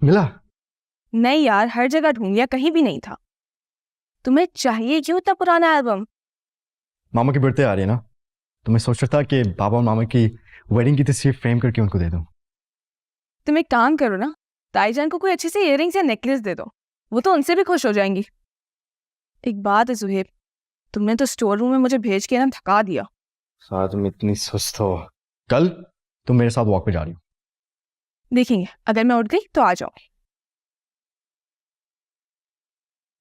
मिला? नहीं यार, हर जगह ढूंढ लिया, कहीं भी नहीं था। तुम्हें चाहिए क्यों इतना पुराना एल्बम? मामा की बर्थडे आ रही है ना, तो मैं सोच रहा था कि बाबा और मामा की वेडिंग की तस्वीर फ्रेम करके उनको दे दूं। तुम एक काम करो ना, ताईजान को कोई अच्छी सी इयररिंग्स या नेकलेस दे दो, वो तो उनसे भी खुश हो जाएंगी। एक बात है सुहेब, तुमने तो स्टोर रूम में मुझे भेज के ना थका दिया। साथ तुम इतनी सुस्त हो। कल तुम मेरे साथ वॉक पे जा रही हो। देखेंगे, अगर मैं उठ गई तो आ जाओ।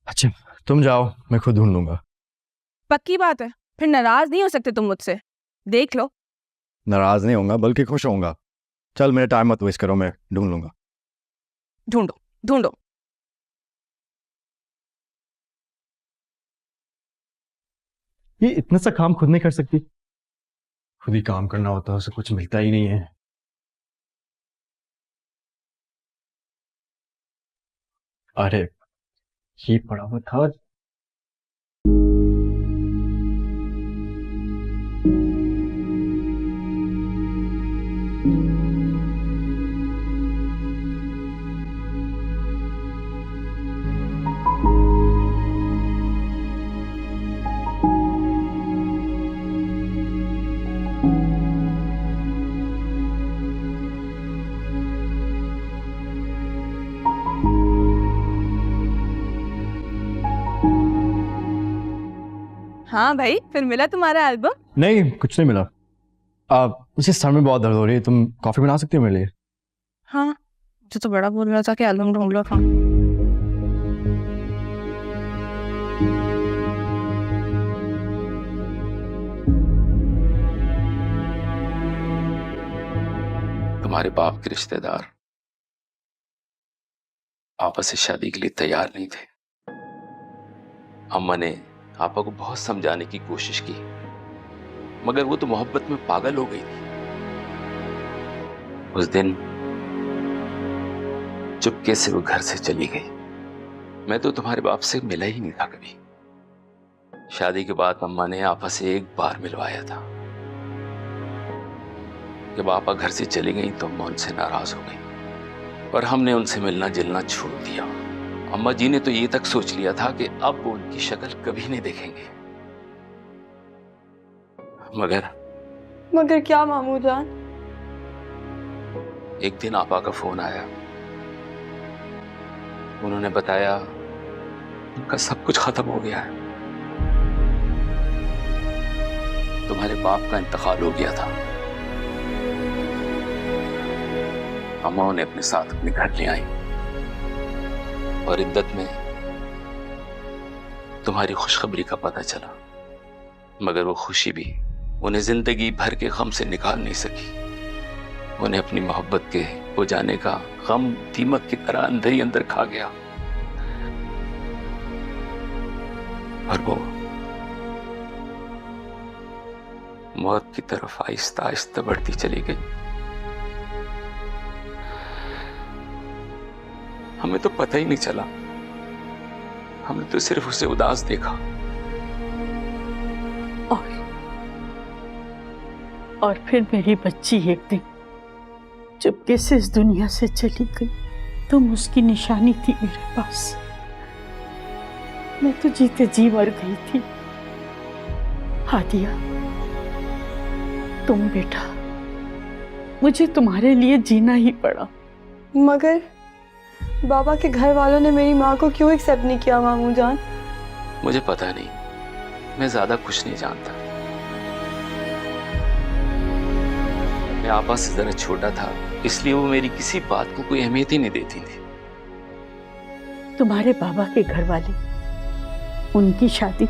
अच्छा, तुम जाओ, मैं खुद ढूंढ लूंगा। पक्की बात है? फिर नाराज नहीं हो सकते तुम मुझसे? देख लो। नाराज नहीं होऊंगा, बल्कि खुश होऊंगा। चल, मेरा टाइम मत वेस्ट करो, मैं ढूंढ लूंगा। ढूंढो ढूंढो। ये इतना सा काम खुद नहीं कर सकती? खुद ही काम करना होता है, उसे कुछ मिलता ही नहीं है। अरे, ये पड़ा हुआ था। हाँ भाई, फिर मिला तुम्हारा एल्बम? नहीं, कुछ नहीं मिला। मुझे सर में बहुत दर्द हो रही है, तुम कॉफी बना सकती हो मेरे लिए? हाँ, मुझे तो बड़ा बोल रहा था कि एल्बम ढूंढ लो। हाँ, तुम्हारे बाप के रिश्तेदार आपस से शादी के लिए तैयार नहीं थे। अम्मा ने आपा को बहुत समझाने की कोशिश की, मगर वो तो मोहब्बत में पागल हो गई थी। उस दिन चुपके से वो घर से चली गई। मैं तो तुम्हारे बाप से मिला ही नहीं था कभी। शादी के बाद अम्मा ने आपा से एक बार मिलवाया था। जब आपा घर से चली गई तो अम्मा उनसे नाराज हो गई और हमने उनसे मिलना जुलना छोड़ दिया। अम्मा जी ने तो ये तक सोच लिया था कि अब वो उनकी शक्ल कभी नहीं देखेंगे। मगर क्या मामू जान? एक दिन आपा का फोन आया। उन्होंने बताया उनका सब कुछ खत्म हो गया है। तुम्हारे बाप का इंतकाल हो गया था। अम्मा उन्हें अपने साथ अपने घर ले आई और इद्दत में तुम्हारी खुशखबरी का पता चला, मगर वो खुशी भी उन्हें जिंदगी भर के गम से निकाल नहीं सकी। उन्हें अपनी मोहब्बत के हो जाने का गम दीमक की तरह अंदर ही अंदर खा गया और वो मौत की तरफ आहिस्ता आहिस्ता बढ़ती चली गई। हमें तो पता ही नहीं चला, हमने तो सिर्फ उसे उदास देखा। और फिर मेरी बच्ची एक दिन चुपके से इस दुनिया से चली गई। तुम उसकी निशानी थी मेरे पास। मैं तो जीते जी मर गई थी। हादिया, तुम बेटा, मुझे तुम्हारे लिए जीना ही पड़ा। मगर बाबा के घर वालों ने मेरी माँ को क्यों एक्सेप्ट नहीं किया मामू जान? मुझे पता नहीं, मैं ज्यादा कुछ नहीं जानता। मैं आपा से जरा छोटा था, इसलिए वो मेरी किसी बात को कोई अहमियत ही नहीं देती थी। तुम्हारे बाबा के घर वाले उनकी शादी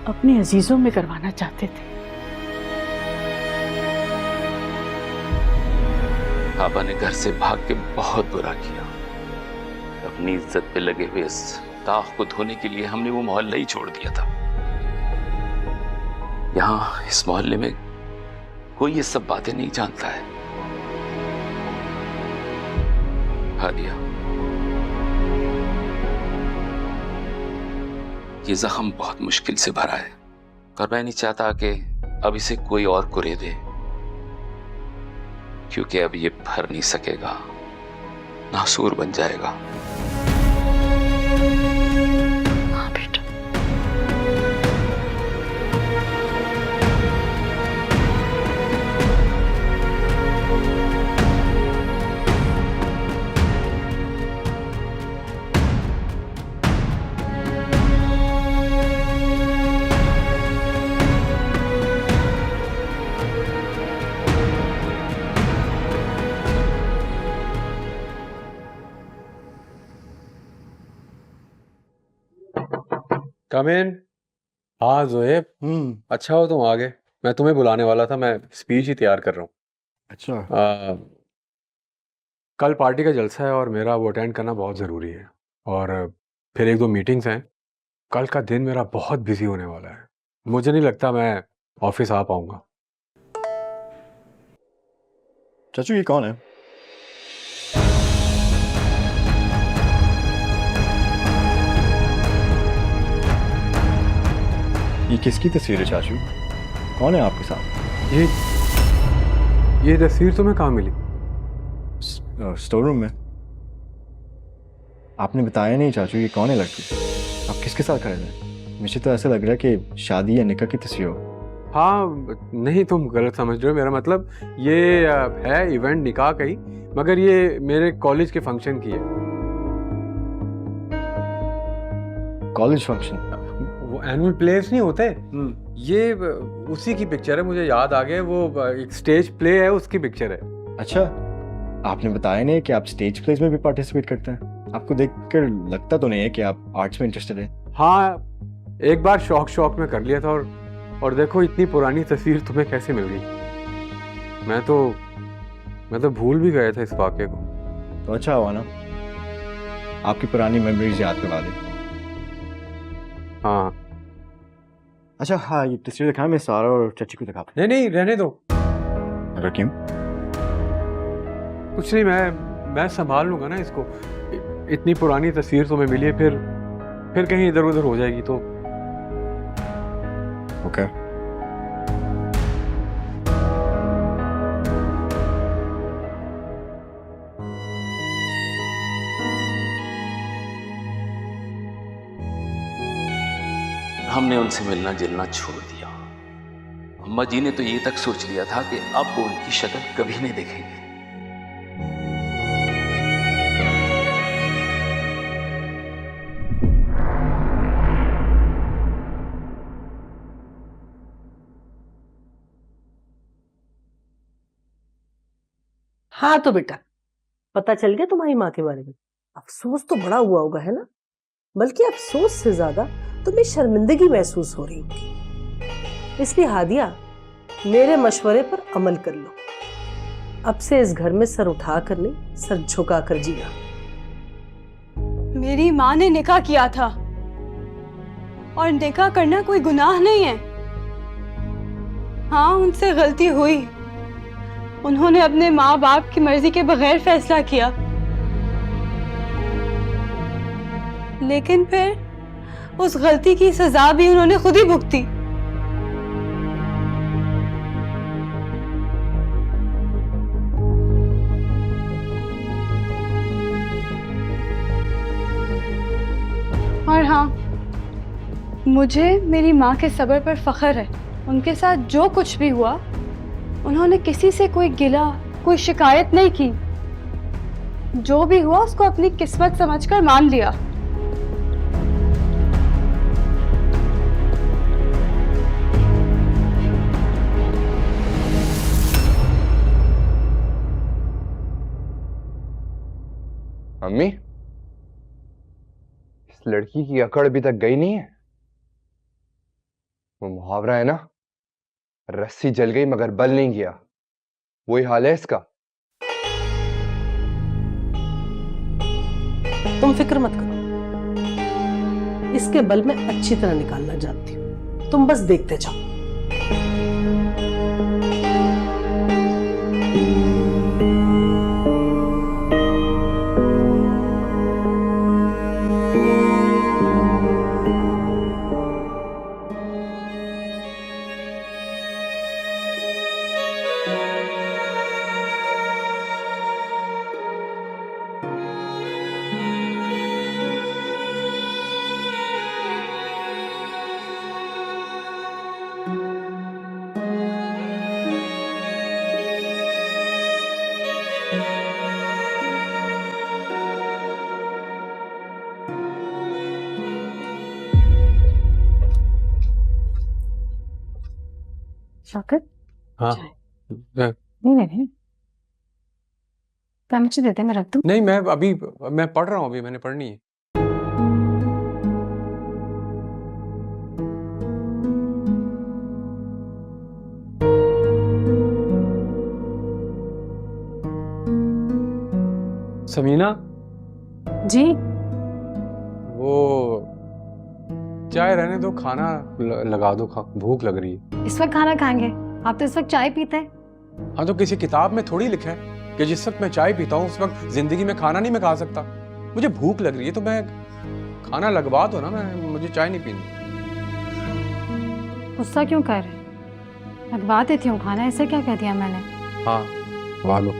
अपने अजीजों में करवाना चाहते थे। पापा ने घर से भाग के बहुत बुरा किया। अपनी इज्जत पे लगे हुए इस दाग को धोने के लिए हमने वो मोहल्ला ही छोड़ दिया था। यहाँ इस मोहल्ले में कोई ये सब बातें नहीं जानता है। हादिया, ये जख्म बहुत मुश्किल से भरा है और मैं नहीं चाहता कि अब इसे कोई और कुरे दे, क्योंकि अब ये भर नहीं सकेगा। नासूर बन जाएगा। हाँ बेटा। कम इन। हाँ जोएब, अच्छा हो तुम आ गए। मैं तुम्हें बुलाने वाला था, मैं स्पीच ही तैयार कर रहा हूँ। अच्छा। कल पार्टी का जलसा है और मेरा वो अटेंड करना बहुत ज़रूरी है, और फिर एक दो मीटिंग्स हैं। कल का दिन मेरा बहुत बिजी होने वाला है। मुझे नहीं लगता मैं ऑफिस आ पाऊंगा। चाचू ये कौन है? ये किसकी तस्वीर है चाचू? कौन है आपके साथ? ये तस्वीर तुम्हें कहाँ मिली? स्टोर रूम में। आपने बताया नहीं चाचू, ये कौन है लड़की? आप किसके साथ खड़े थे? मुझे तो ऐसा लग रहा है कि शादी या निकाह की तस्वीर हो। हाँ नहीं, तुम गलत समझ रहे हो। मेरा मतलब ये है इवेंट निकाह का ही, मगर ये मेरे कॉलेज के फंक्शन की है। College function? वो एनुअल प्लेस नहीं होते, ये उसी की पिक्चर है। मुझे याद आ गया, वो एक स्टेज प्ले है, उसकी पिक्चर है। अच्छा, आपने बताया नहीं कि आप स्टेज प्लेस में भी पार्टिसिपेट करते हैं। आपको देखकर लगता तो नहीं है कि आप आर्ट्स में इंटरेस्टेड हैं। हाँ, एक बार शौक में कर लिया था, और देखो इतनी पुरानी तस्वीर तुम्हें कैसे मिल गई। मैं तो भूल भी गया था इस वाक़े को। तो अच्छा हुआ ना, आपकी पुरानी मेमोरीज याद करवा दी। हाँ। अच्छा हाँ, ये तस्वीर दिखा, मैं सारा और चाची को दिखा। नहीं रहने दो। अगर क्यों? कुछ नहीं, मैं संभाल लूंगा ना इसको। इतनी पुरानी तस्वीर तुम्हें मिली है, फिर कहीं इधर उधर हो जाएगी तो। ओके। हमने उनसे मिलना जुलना छोड़ दिया। अम्मा जी ने तो ये तक सोच लिया था कि अब वो उनकी शक्ल कभी नहीं देखेंगे। हाँ तो बेटा, पता चल गया तुम्हारी माँ के बारे में। अफसोस तो बड़ा हुआ होगा, है ना? बल्कि अफसोस से ज्यादा तुम्हें शर्मिंदगी महसूस हो रही होगी। इसलिए हादिया, मेरे मशवरे पर अमल कर लो। अब से इस घर में सर उठा कर नहीं, सर झुका कर जीना। मेरी माँ ने निकाह किया था, और निकाह करना कोई गुनाह नहीं है। हाँ, उनसे गलती हुई। उन्होंने अपने माँ बाप की मर्जी के बगैर फैसला किया, लेकिन फिर उस गलती की सजा भी उन्होंने खुद ही भुगती। और हाँ, मुझे मेरी माँ के सब्र पर फख्र है। उनके साथ जो कुछ भी हुआ, उन्होंने किसी से कोई गिला, कोई शिकायत नहीं की। जो भी हुआ उसको अपनी किस्मत समझकर मान लिया। अम्मी, इस लड़की की अकड़ अभी तक गई नहीं है। वो मुहावरा है ना, रस्सी जल गई मगर बल नहीं गया, वही हाल है इसका। तुम फिक्र मत करो, इसके बल में अच्छी तरह निकालना जानती हूँ। तुम बस देखते जाओ। शौकत हाँ चाय। नहीं नहीं नहीं नहीं, तो मुझे देते, मैं रख दूं। नहीं, मैं पढ़ रहा हूँ, अभी मैंने पढ़नी है। समीना, जी वो चाय रहने दो, खाना लगा दो, भूख लग रही है। इस वक्त खाना खाएंगे? आप तो इस वक्त चाय पीते हैं। हाँ तो किसी किताब में थोड़ी लिखा है कि जिस वक्त मैं चाय पीता हूँ उस वक्त जिंदगी में खाना नहीं मैं खा सकता। मुझे भूख लग रही है तो मैं खाना लगवा दो ना, मुझे चाय नहीं पीनी। गुस्सा क्यों कर रहे? लगवा देती हूँ खाना, ऐसे क्या कह दिया मैंने? हाँ लगवा लो।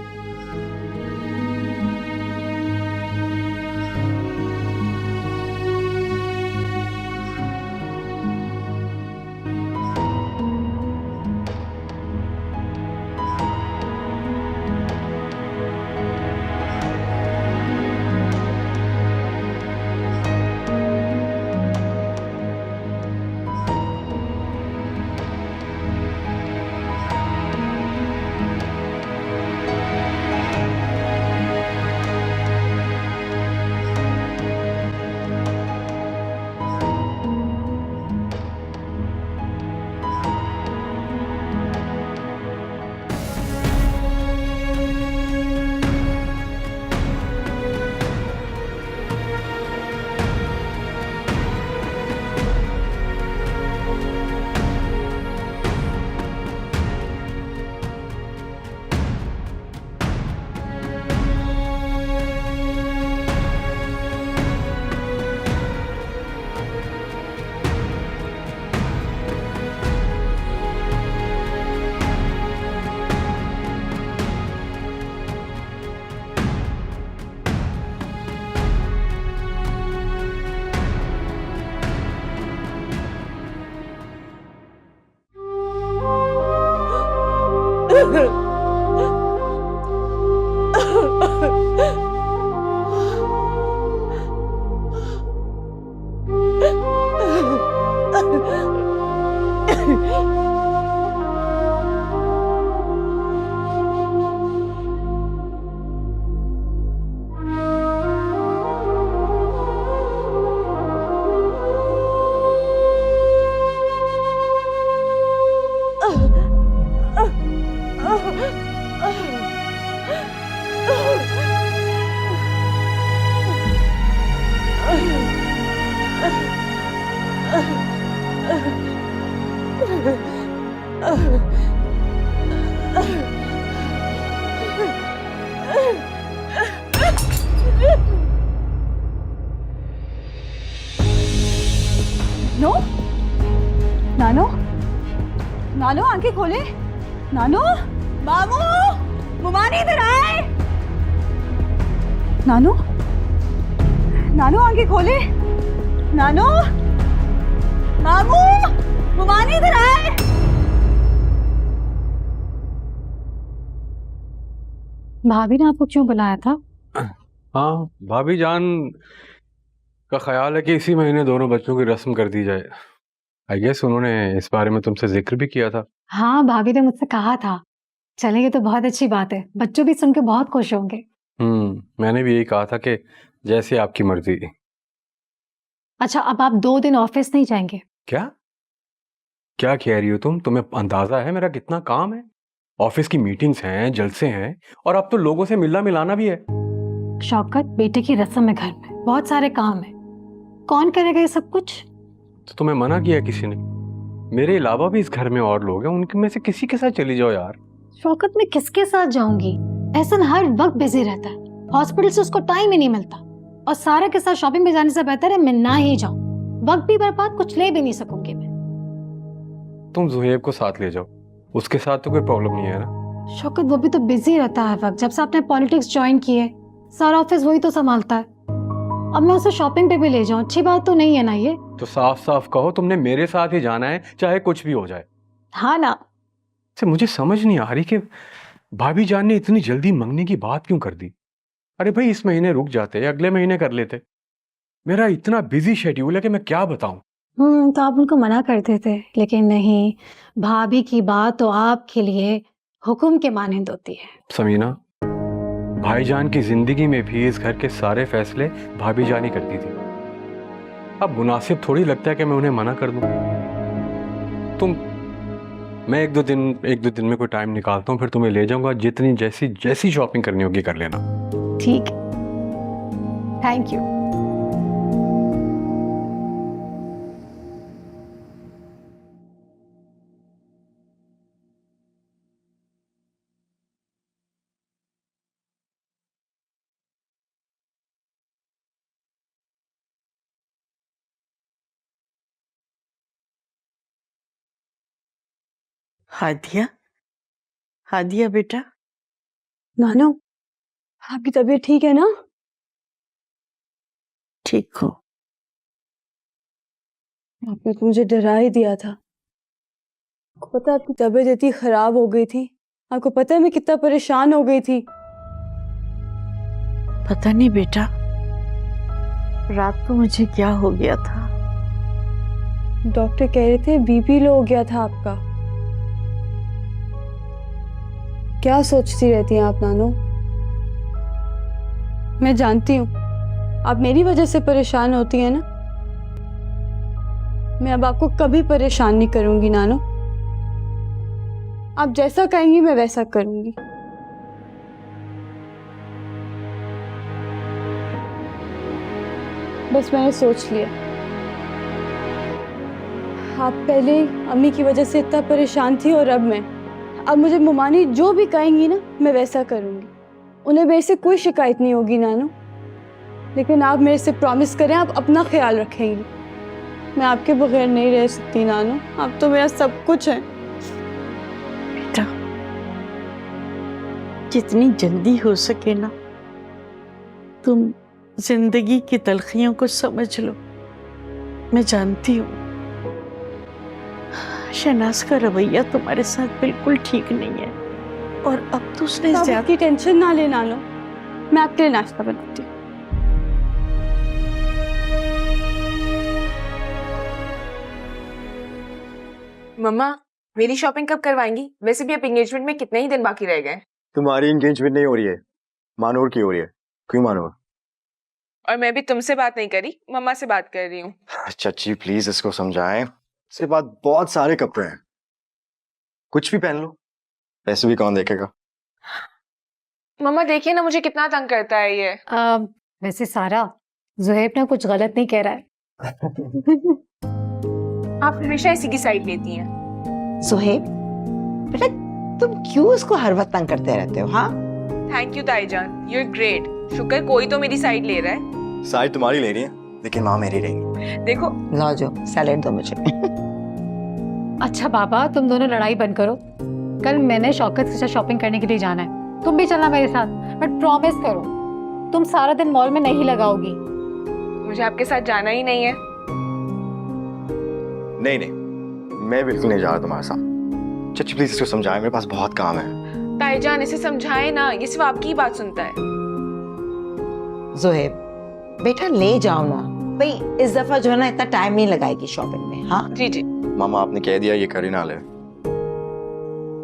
नो, नानो, नानो आंखें खोले, नानो, मामू, मुमानी इधर आए, नानो, नानो आंखें खोले, नानो, मामू, मुमानी इधर आए। भाभी ने आपको क्यों बुलाया था? हाँ भाभी जान का ख्याल है कि इसी महीने दोनों बच्चों की रस्म कर दी जाए। आई गेस उन्होंने इस बारे में तुमसे जिक्र भी किया था। हाँ, भाभी ने मुझसे कहा था। चलेंगे तो बहुत अच्छी बात है, बच्चों भी सुन के बहुत खुश होंगे। मैंने भी यही कहा था कि जैसे आपकी मर्जी। अच्छा, अब आप 2 दिन ऑफिस नहीं जाएंगे? क्या क्या कह रही हो तुम? तुम्हें अंदाजा है मेरा कितना काम है? ऑफिस की मीटिंग्स हैं, जलसे हैं, और अब तो लोगों से मिलना मिलाना भी है। शौकत, बेटे की रस्म है, घर में बहुत सारे काम है, कौन करेगा ये सब कुछ? तो तुम्हें मना किया किसी ने? मेरे अलावा भी इस घर में और लोग हैं, उनके में से किसी के साथ चली जाओ यार। शौकत, मैं किसके साथ जाऊंगी? एहसन हर वक्त बिजी रहता है, हॉस्पिटल से उसको टाइम ही नहीं मिलता, और सारा के साथ शॉपिंग पे जाने से बेहतर है मैं ना ही जाऊं। वक्त भी बर्बाद, कुछ ले भी नहीं सकूंगी मैं। तुम जुहेब को साथ ले जाओ, उसके साथ तो कोई प्रॉब्लम नहीं है ना। शौकत, वो भी तो बिजी रहता है हर वक्त, जब से आपने पॉलिटिक्स ज्वाइन की है सारा ऑफिस वही तो संभालता है। अब मैं उसे शॉपिंग पे भी ले जाऊं, अच्छी बात तो नहीं है ना ये? तो साफ साफ कहो तुमने मेरे साथ ही जाना है, चाहे कुछ भी हो जाए। हाँ ना। से मुझे समझ नहीं आ रही कि भाभी जान ने इतनी जल्दी मंगने की बात क्यों कर दी। अरे भाई इस महीने रुक जाते, अगले महीने कर लेते। मेरा इतना बिजी शेड्यूल है कि मैं क्या बताऊं। तो आप उनको मना करते थे, लेकिन नहीं, भाभी की बात तो आपके लिए हुक्म के मानंद होती है। समीना, भाईजान की जिंदगी में भी इस घर के सारे फैसले भाभी जान ही करती थी। अब मुनासिब थोड़ी लगता है कि मैं उन्हें मना कर दूं। मैं एक दो दिन में कोई टाइम निकालता हूँ, फिर तुम्हें ले जाऊंगा। जितनी जैसी शॉपिंग करनी होगी कर लेना। ठीक, थैंक यू। हादिया, हादिया बेटा, नानो, आपकी तबीयत ठीक है ना? ठीक हो? आपने तो मुझे डरा ही दिया था। आपको पता है आपकी तबीयत इतनी खराब हो गई थी? आपको पता है मैं कितना परेशान हो गई थी? पता नहीं बेटा, रात को मुझे क्या हो गया था। डॉक्टर कह रहे थे बीपी लो हो गया था आपका। क्या सोचती रहती हैं आप नानो? मैं जानती हूँ आप मेरी वजह से परेशान होती हैं ना। मैं अब आपको कभी परेशान नहीं करूंगी नानो। आप जैसा कहेंगी मैं वैसा करूंगी। बस मैंने सोच लिया। आप पहले अम्मी की वजह से इतना परेशान थी और अब मुझे मुमानी जो भी कहेंगी ना मैं वैसा करूंगी। उन्हें मेरे से कोई शिकायत नहीं होगी नानो। लेकिन आप मेरे से प्रॉमिस करें आप अपना ख्याल रखेंगी। मैं आपके बगैर नहीं रह सकती नानो। आप तो मेरा सब कुछ है। बेटा, जितनी जल्दी हो सके ना तुम जिंदगी की तलखियों को समझ लो। मैं जानती हूँ शहनाज का रवैया तुम्हारे साथ बिल्कुल ठीक नहीं है और अब तो उसने आप ज्यादा की टेंशन ना ले नानो। मैं आपके लिए नाश्ता बनाती हूँ। मम्मा, मेरी शॉपिंग कब करवाएंगी? वैसे भी अब एंगेजमेंट में कितने ही दिन बाकी रह गए। तुम्हारी एंगेजमेंट नहीं हो रही है, मानूर की हो रही है। क्यों मानूर? और मैं भी तुमसे बात नहीं करी, मम्मा से बात कर रही हूँ। चाची प्लीज इसको समझाएं। इसके बाद बहुत सारे कपड़े हैं, कुछ भी पहन लो। पैसे भी कौन देखेगा? मम्मा देखिए ना मुझे कितना तंग करता है ये। वैसे सारा, ज़ुहैब ना कुछ गलत नहीं कह रहा है। आप हमेशा इसी की साइड लेती हैं। ज़ुहैब, बेटा तुम क्यों उसको हर वक्त तंग करते रहते हो? हाँ, थैंक यू ताईजान, यू आर ग्रेट। शुक्र कोई तो मेरी साइड ले रहा है। साइड तुम्हारी ले रही है लेकिन माँ मेरी रहेंगी। देखो लाओ जो सैलेड दो मुझे। अच्छा पापा, तुम दोनों लड़ाई बंद करो। कल मैंने शौकत के साथ शॉपिंग करने के लिए जाना है, तुम भी चलना मेरे साथ। बट प्रॉमिस करो तुम सारा दिन मॉल में नहीं लगाओगी। मुझे आपके साथ जाना ही नहीं है। नहीं, मैं बिल्कुल नहीं जा रहा तुम्हारे साथ। चाची प्लीज इसको समझाएं, मेरे पास बहुत काम है। ताईजान इसे समझाए ना, ये सिर्फ आपकी ही बात सुनता है। ज़ुहैब बेटा ले जाओ ना भाई, इस दफा जो है ना इतना टाइम नहीं लगाएगी शॉपिंग में। हाँ जी जी। मामा आपने कह दिया ये कर ही ना ले।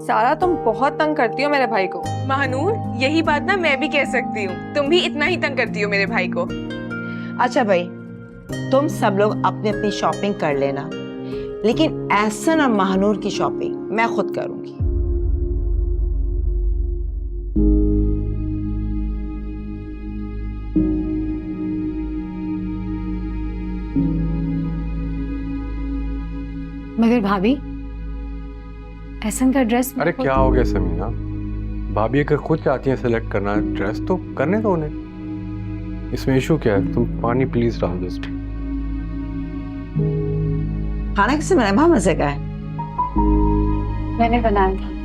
सारा तुम बहुत तंग करती हो मेरे भाई को। महानूर यही बात ना मैं भी कह सकती हूँ, तुम भी इतना ही तंग करती हो मेरे भाई को। अच्छा भाई, तुम सब लोग अपनी अपनी शॉपिंग कर लेना, लेकिन एहसन और महानूर की शॉपिंग मैं खुद करूंगी। मगर भाभी, एहसन का ड्रेस अरे क्या हो गया समीना? भाभी अगर खुद चाहती हैं सेलेक्ट करना ड्रेस तो करने दो उन्हें। इसमें इशू क्या है? तुम पानी प्लीज डाल दो इस पे। खाना किसने बनाया? बहुत मजे का है। मैंने बनाया था।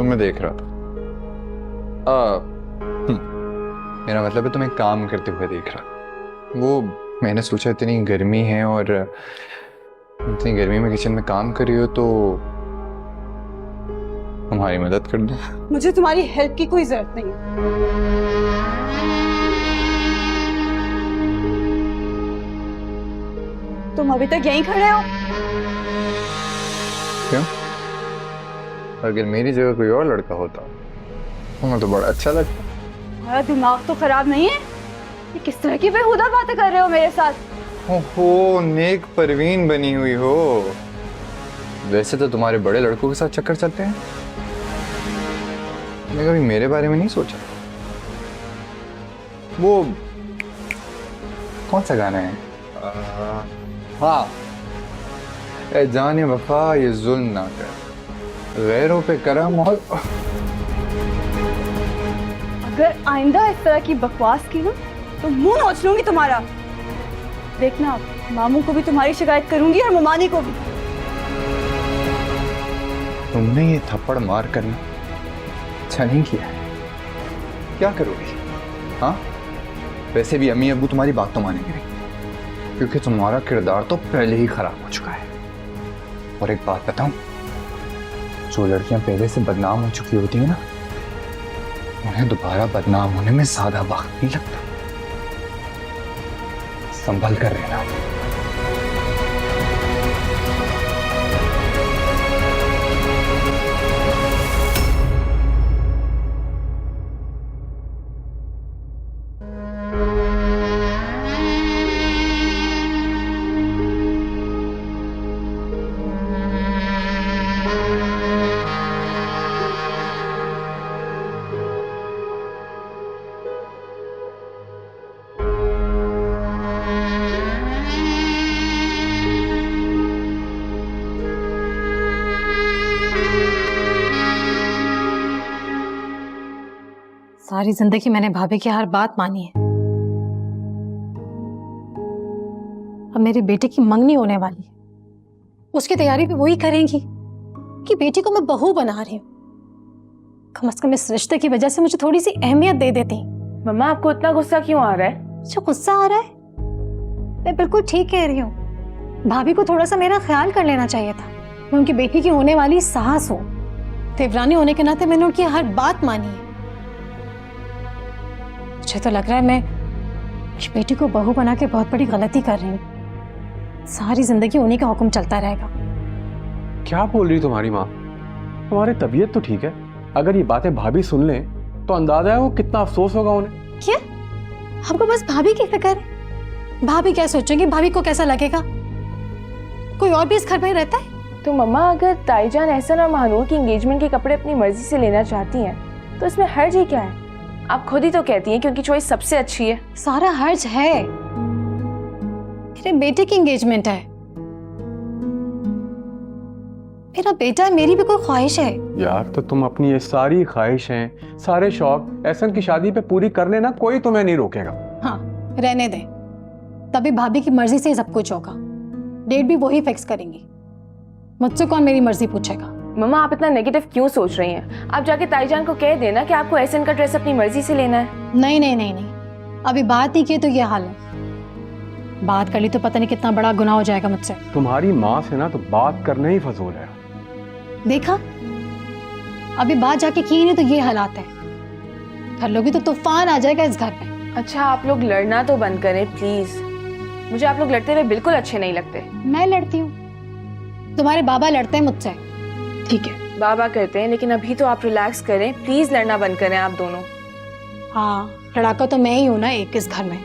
मैं देख रहा था। मेरा मतलब है तुम्हें काम करते हुए देख रहा। वो मैंने सोचा इतनी गर्मी है और इतनी गर्मी में किचन में काम कर रही हो तो तुम्हारी मदद कर दूं। मुझे तुम्हारी हेल्प की कोई जरूरत नहीं है। तुम अभी तक यहीं खड़े हो? क्यों? अगर मेरी जगह कोई और लड़का होता तो मुझे तो बड़ा अच्छा लगता। तुम्हारा दिमाग तो खराब नहीं है? ये किस तरह की बेहुदा बातें कर रहे हो मेरे साथ? ओहो, नेक परवीन बनी हुई हो। वैसे तो तुम्हारे बड़े लड़कों के साथ चक्कर चलते हैं, तुमने कभी मेरे बारे में नहीं सोचा? वो कौन सा गाना है? हाँ, ए जाने वफा ये जुल्म ना कर, गैरों पे करम। और अगर आइंदा इस तरह की बकवास की ना तो मुंह नोच लूंगी तुम्हारा। देखना, मामू को भी तुम्हारी शिकायत करूंगी और ममानी को भी। तुमने ये थप्पड़ मार करना अच्छा नहीं किया है। क्या करोगी? हाँ, वैसे भी अम्मी अब्बू तुम्हारी बात तो मानेंगे नहीं, क्योंकि तुम्हारा किरदार तो पहले ही खराब हो चुका है। और एक बात बताऊं, जो लड़कियां पहले से बदनाम हो चुकी होती है ना, उन्हें दोबारा बदनाम होने में ज्यादा वक्त नहीं लगता। संभल कर रहना। सारी जिंदगी मैंने भाभी की हर बात मानी है। अब मेरे बेटे की मंगनी होने वाली है, उसकी तैयारी भी वही करेंगी कि बेटी को मैं बहू बना रही हूँ। कम से कम इस रिश्ते की वजह से मुझे थोड़ी सी अहमियत दे देती। मम्मा, आपको इतना गुस्सा क्यों आ रहा है? जो गुस्सा आ रहा है, मैं बिल्कुल ठीक कह रही हूँ। भाभी को थोड़ा सा मेरा ख्याल कर लेना चाहिए था। मैं उनकी बेटी की होने वाली सास हूँ, देवरानी होने के नाते मैंने उनकी हर बात मानी है। मुझे तो लग रहा है मैं इस बेटी को बहू बना के बहुत बड़ी गलती कर रही हूँ। सारी जिंदगी उन्हीं का हुक्म चलता रहेगा। क्या बोल रही तुम्हारी माँ? तुम्हारी तबीयत तो ठीक है, अगर ये बातें भाभी सुन लें तो अंदाजा है वो कितना अफसोस होगा उन्हें। क्या आपको बस भाभी की फिक्र है? भाभी क्या सोचेंगे, भाभी को कैसा लगेगा? कोई और भी इस घर में रहता है? तो मम्मा, अगर ताईजान एहसन और महानूर की एंगेजमेंट के कपड़े अपनी मर्जी से लेना चाहती हैं तो इसमें हर्ज ही क्या है? आप खुद ही तो कहती हैं क्योंकि चॉइस सबसे अच्छी है। सारा हर्ज है, मेरे बेटे की एंगेजमेंट है, मेरा बेटा है, मेरी भी कोई ख्वाहिश है। यार, तो तुम अपनी ये सारी ख्वाहिशें, सारे शौक एहसन की शादी पे पूरी कर लेना, कोई तुम्हें नहीं रोकेगा। हाँ, रहने दे, तभी भाभी की मर्जी से ही सब कुछ होगा। डेट भी वही फिक्स करेंगी, मुझसे कौन मेरी मर्जी पूछेगा। मम्मा, आप इतना नेगेटिव क्यों सोच रही हैं? आप जाके ताईजान को कह देना कि आपको एहसन का ड्रेस अपनी मर्जी से लेना है। नहीं नहीं नहीं नहीं, अभी बात नहीं की तो ये हाल है। बात कर ली तो पता नहीं कितना बड़ा गुनाह हो जाएगा मुझसे। तुम्हारी माँ से ना तो बात करना ही फजूल है। देखा, अभी बात जाके की नहीं तो ये हालात है। कर लोगी तो तूफान आ जाएगा इस घर पे। अच्छा, आप लोग लड़ना तो बंद करें प्लीज। मुझे आप लोग लड़ते हुए बिल्कुल अच्छे नहीं लगते। मैं लड़ती हूँ? तुम्हारे बाबा लड़ते हैं मुझसे। ठीक है, बाबा करते हैं, लेकिन अभी तो आप रिलैक्स करें प्लीज। लड़ना बंद करें आप दोनों। हाँ, लड़ाका तो मैं ही हूं ना एक इस घर में।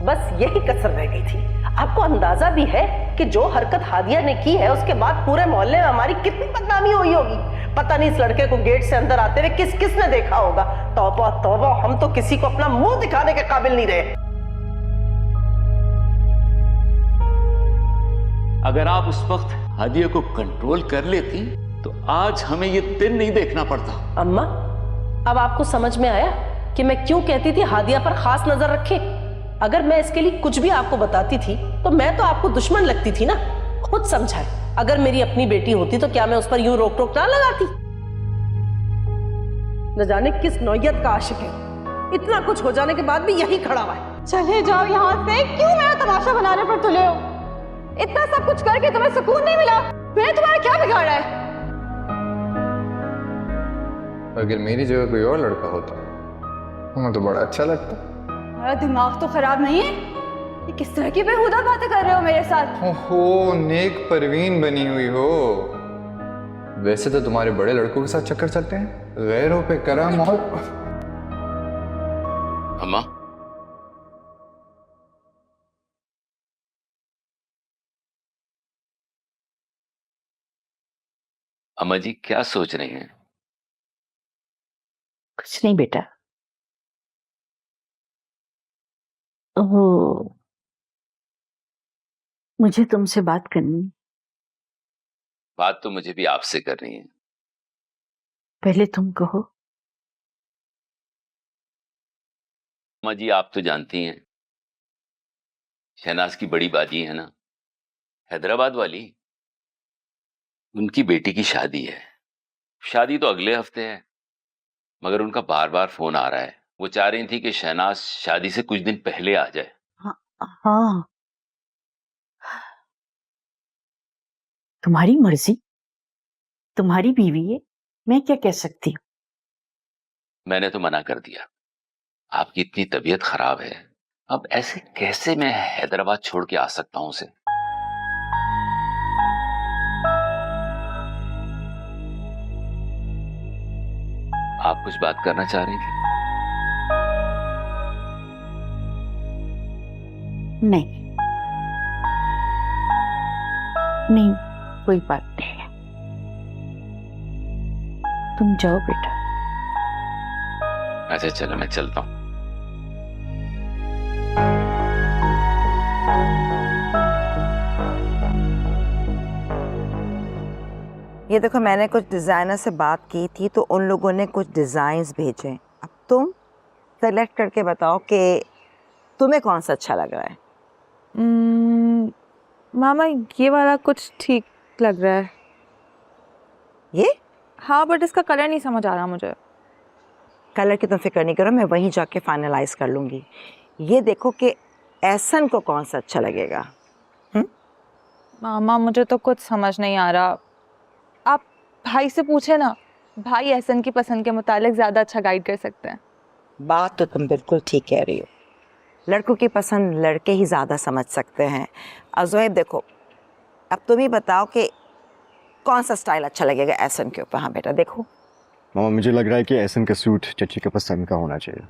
बस यही कसर रह गई थी। आपको अंदाजा भी है कि जो हरकत हादिया ने की है उसके बाद पूरे मोहल्ले में हमारी कितनी बदनामी हुई होगी। पता नहीं इस लड़के को गेट से अंदर आते हुए किस किस ने देखा होगा। तौबा तौबा, हम तो किसी को अपना मुंह दिखाने के काबिल नहीं रहे। अगर आप उस वक्त हादिया को कंट्रोल कर लेती तो आज हमें ये दिन नहीं देखना पड़ता। अम्मा, अब आपको समझ में आया कि मैं क्यों कहती थी हादिया पर खास नजर रखे। अगर मैं इसके लिए कुछ भी आपको बताती थी तो मैं तो आपको दुश्मन लगती थी ना। खुद समझाए, अगर मेरी अपनी बेटी होती तो क्या मैं उस पर यूं रोक टोक ना लगाती। न जाने किस नौयत का आशिक है, इतना कुछ हो जाने के बाद भी यही खड़ा हुआ है। चले जाओ यहाँ से, क्यों मेरा तमाशा बनाने पर तुले हो? इतना सब कुछ करके तुम्हें सुकून नहीं मिला? मैंने तुम्हारा क्या बिगाड़ा है? अगर मेरी जगह कोई और लड़का होता हमें तो बड़ा अच्छा लगता। तुम्हारा दिमाग तो खराब नहीं है? ये किस तरह की बेहुदा बातें कर रहे हो मेरे साथ? ओहो, नेक परवीन बनी हुई हो। वैसे तो तुम्हारे बड़े लड़कों के साथ चक्कर चलते हैं, गैरों पे करम। और अम्मा, अम्मा जी क्या सोच रही हैं? कुछ नहीं बेटा। ओह, मुझे तुमसे बात करनी। बात तो मुझे भी आपसे करनी है। पहले तुम कहो। अम्मा जी आप तो जानती हैं, शहनाज की बड़ी बाजी है ना, हैदराबाद वाली, उनकी बेटी की शादी है। शादी तो अगले हफ्ते है, मगर उनका बार बार फोन आ रहा है। वो चाह रही थी कि शहनाज शादी से कुछ दिन पहले आ जाए। हाँ, तुम्हारी मर्जी, तुम्हारी बीवी है, मैं क्या कह सकती हूँ। मैंने तो मना कर दिया। आपकी इतनी तबीयत खराब है, अब ऐसे कैसे मैं हैदराबाद छोड़ के आ सकता हूं उसे? आप कुछ बात करना चाह रही थी? नहीं, नहीं, कोई बात नहीं है। तुम जाओ बेटा। अच्छा चलो मैं चलता हूं। ये देखो, मैंने कुछ डिज़ाइनर से बात की थी तो उन लोगों ने कुछ डिज़ाइंस भेजे। अब तुम सेलेक्ट करके बताओ कि तुम्हें कौन सा अच्छा लग रहा है। मामा ये वाला कुछ ठीक लग रहा है। ये? हाँ, बट इसका कलर नहीं समझ आ रहा मुझे। कलर की तुम फिक्र नहीं करो, मैं वहीं जाके फाइनलाइज कर लूँगी। ये देखो कि एहसन को कौन सा अच्छा लगेगा। मामा मुझे तो कुछ समझ नहीं आ रहा। आप भाई से पूछे ना, भाई एहसन की पसंद के मुतालिक ज़्यादा अच्छा गाइड कर सकते हैं। बात तो तुम बिल्कुल ठीक कह रही हो, लड़कों की पसंद लड़के ही ज़्यादा समझ सकते हैं। अज़ोएब देखो, अब तुम ही बताओ कि कौन सा स्टाइल अच्छा लगेगा एहसन के ऊपर। हाँ बेटा देखो। मामा मुझे लग रहा है कि एहसन का सूट चची के पसंद का होना चाहिए।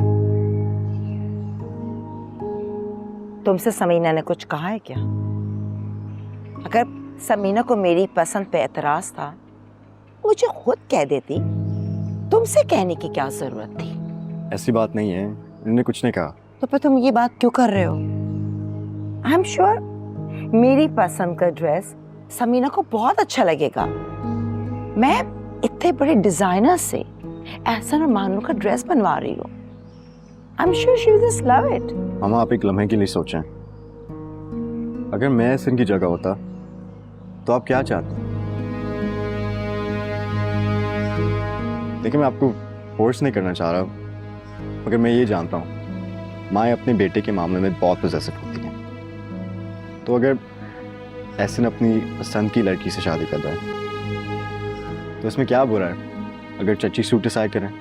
तुमसे समीना ने कुछ कहा है क्या? अगर समीना को मेरी पसंद पे एतराज़ था मुझे खुद कह देती, तुमसे कहने की क्या जरूरत थी? ऐसी बात नहीं है, उन्होंने कुछ नहीं कहा। तो फिर तुम ये बात क्यों कर रहे हो? आई एम श्योर मेरी पसंद का ड्रेस समीना को बहुत अच्छा लगेगा। मैं इतने बड़े डिजाइनर से एहसन और मानू का ड्रेस बनवा रही हूँ। I am sure she will just love it. मामा आप एक लम्हे के लिए सोचें, अगर मैं एहसन की जगह होता तो आप क्या चाहते? देखिए मैं आपको फोर्स नहीं करना चाह रहा, मगर मैं ये जानता हूँ माँ अपने बेटे के मामले में बहुत पॉसेसिव होती हैं। तो अगर एहसन अपनी पसंद की लड़की से शादी कर रहा है तो इसमें क्या बुरा है अगर चची सूट डिसाइड करें?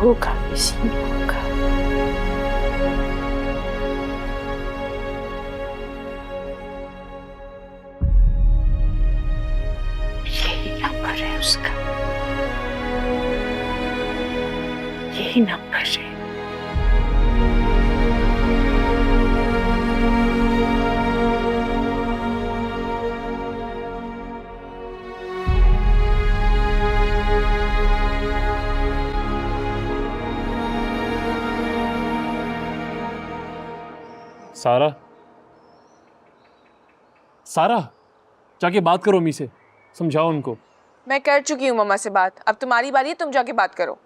होगा इसी में होगा। यही नंबर है उसका, यही नंबर है। सारा, सारा, जाके बात करो अम्मी से, समझाओ उनको। मैं कर चुकी हूँ मम्मा से बात, अब तुम्हारी बारी है, तुम जाके बात करो।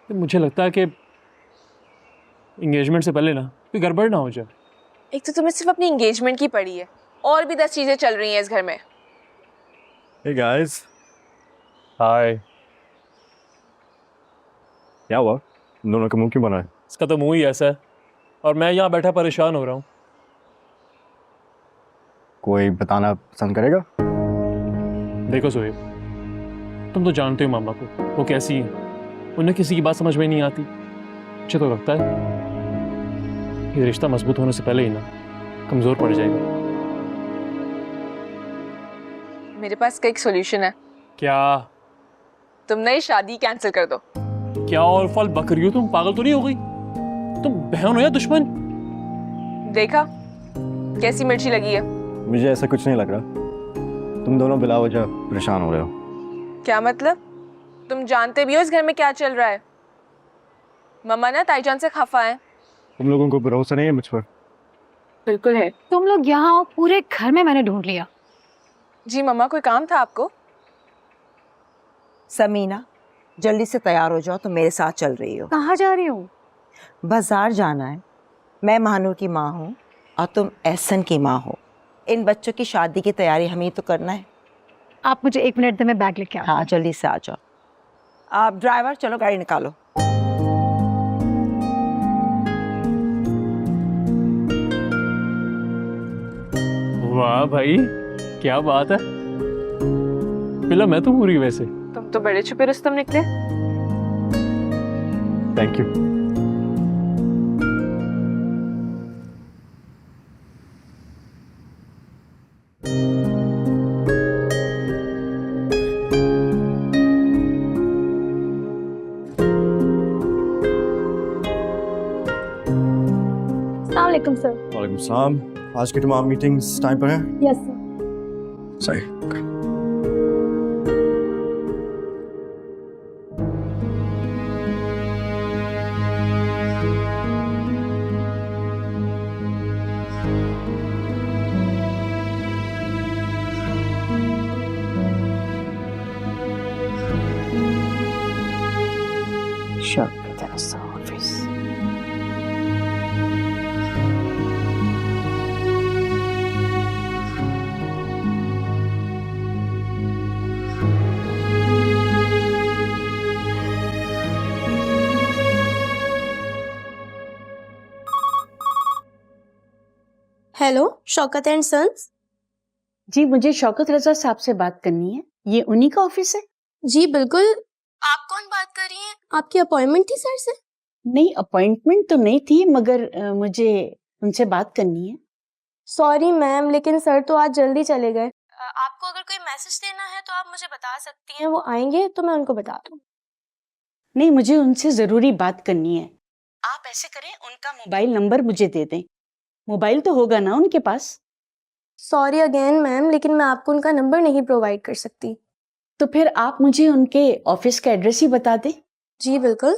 मुझे लगता है कि एंगेजमेंट से पहले ना कोई गड़बड़ ना हो जाए। एक तो तुम्हें सिर्फ अपनी एंगेजमेंट की पड़ी है, और भी 10 चीजें चल रही हैं इस घर में। Hey guys, हाय। क्या हुआ? तुम दोनों का मुंह क्यों बना है? इसका तो मुंह ही ऐसा है, और मैं यहाँ बैठा परेशान हो रहा हूँ। कोई बताना पसंद करेगा? देखो सोहेब, तुम तो जानते हो मामा को, वो कैसी है, उन्हें किसी की बात समझ में नहीं आती। मुझे तो लगता है ये रिश्ता मजबूत होने से पहले ही ना कमजोर पड़ जाएगा। मेरे पास का एक सोल्यूशन है। क्या? तुम नई शादी कैंसिल कर दो। क्या और फल बक रही हो तुम? पागल तो नहीं हो गई? तुम बहन हो या दुश्मन? देखा कैसी मिर्ची लगी है? मुझे ऐसा कुछ नहीं लग रहा। तुम दोनों बिला वजह परेशान हो रहे हो। क्या मतलब? तुम जानते भी हो इस घर में क्या चल रहा है। मम्मा ना ताईजान से खफा है। तुम लोगों को भरोसा नहीं है मुझ पर? बिल्कुल है। तुम लोग यहाँ आओ, पूरे घर में मैंने ढूंढ लिया। जी मम्मा, कोई काम था आपको? समीना, जल्दी से तैयार हो जाओ, तुम मेरे साथ चल रही हो। कहाँ जा रही हूँ? बाजार जाना है। मैं महानूर की माँ हूँ और तुम एहसन की माँ हो। इन बच्चों की शादी की तैयारी हमें ही तो करना है। आप मुझे 1 मिनट दे, मैं बैग लेके आऊँ। हाँ, जल्दी से आ जाओ। आप ड्राइवर, चलो गाड़ी निकालो। वाह भाई, क्या बात है। पिला मैं तो पूरी वैसे। तुम तो बड़े छुपे रुस्तम निकले। Thank you. अस्सलाम वालेकुम सर। वालेकुम सलाम। आज की तमाम मीटिंग्स टाइम पर है? Yes sir. सही। Hello, Shaukat and sons. जी, मुझे शौकत रजा साहब से बात करनी है। ये उन्हीं का ऑफिस है? जी बिल्कुल। आप कौन बात कर रही हैं? आपकी अपॉइंटमेंट थी सर से? नहीं, अपॉइंटमेंट तो नहीं थी, मगर मुझे उनसे बात करनी है। सॉरी मैम, लेकिन सर तो आज जल्दी चले गए। आपको अगर कोई मैसेज देना है तो आप मुझे बता सकती हैं, वो आएंगे तो मैं उनको बता दूँ। नहीं, मुझे उनसे जरूरी बात करनी है। आप ऐसे करें, उनका मोबाइल नंबर मुझे दे दें। मोबाइल तो होगा ना उनके पास? सॉरी अगेन मैम, लेकिन मैं आपको उनका नंबर नहीं प्रोवाइड कर सकती। तो फिर आप मुझे उनके ऑफिस का एड्रेस ही बता दें। जी बिल्कुल।